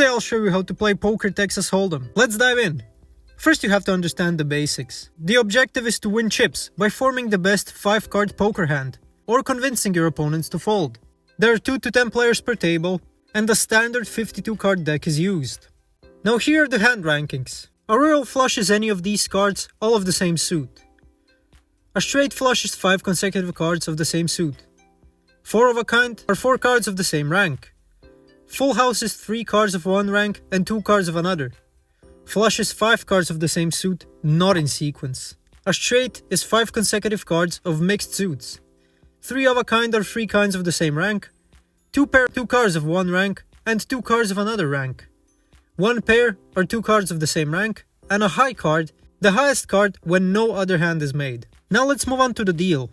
Today I'll show you how to play Poker Texas Hold'em. Let's dive in. First you have to understand the basics. The objective is to win chips by forming the best 5-card poker hand, or convincing your opponents to fold. There are 2 to 10 players per table, and the standard 52-card deck is used. Now here are the hand rankings. A royal flush is any of these cards, all of the same suit. A straight flush is 5 consecutive cards of the same suit. 4 of a kind are 4 cards of the same rank. Full house is 3 cards of one rank and 2 cards of another. Flush is 5 cards of the same suit, not in sequence. A straight is 5 consecutive cards of mixed suits. 3 of a kind are 3 kinds of the same rank. 2 cards of one rank and 2 cards of another rank. 1 pair are 2 cards of the same rank, and a high card, the highest card when no other hand is made. Now let's move on to the deal.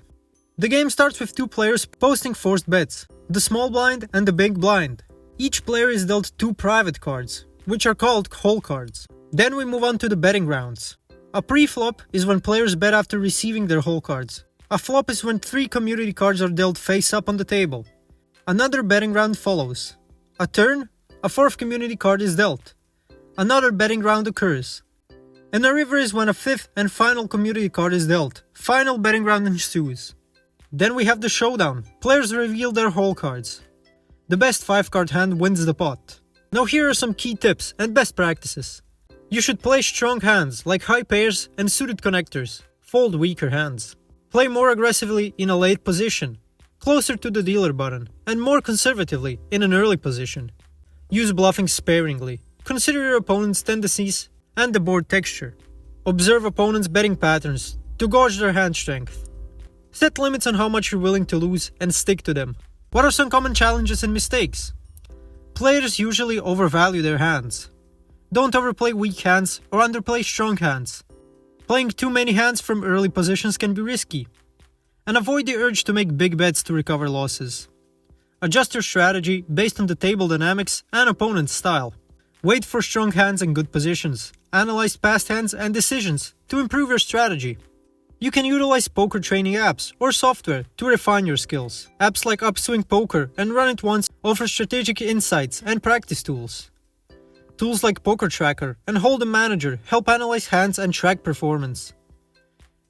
The game starts with 2 players posting forced bets, the small blind and the big blind. Each player is dealt 2 private cards, which are called hole cards. Then we move on to the betting rounds. A preflop is when players bet after receiving their hole cards. A flop is when 3 community cards are dealt face up on the table. Another betting round follows. A turn, a 4th community card is dealt. Another betting round occurs. And a river is when a 5th and final community card is dealt. Final betting round ensues. Then we have the showdown. Players reveal their hole cards. The best 5-card hand wins the pot. Now here are some key tips and best practices. You should play strong hands like high pairs and suited connectors. Fold weaker hands. Play more aggressively in a late position, closer to the dealer button, and more conservatively in an early position. Use bluffing sparingly. Consider your opponent's tendencies and the board texture. Observe opponents' betting patterns to gauge their hand strength. Set limits on how much you're willing to lose and stick to them. What are some common challenges and mistakes? Players usually overvalue their hands. Don't overplay weak hands or underplay strong hands. Playing too many hands from early positions can be risky. And avoid the urge to make big bets to recover losses. Adjust your strategy based on the table dynamics and opponent's style. Wait for strong hands and good positions. Analyze past hands and decisions to improve your strategy. You can utilize poker training apps or software to refine your skills. Apps like Upswing Poker and Run It Once offer strategic insights and practice tools. Tools like Poker Tracker and Holdem Manager help analyze hands and track performance.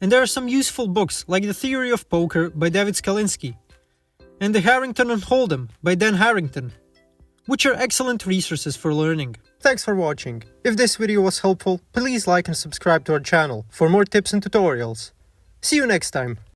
And there are some useful books like The Theory of Poker by David Skalinsky and The Harrington on Holdem by Dan Harrington, which are excellent resources for learning. Thanks for watching. If this video was helpful, please like and subscribe to our channel for more tips and tutorials. See you next time.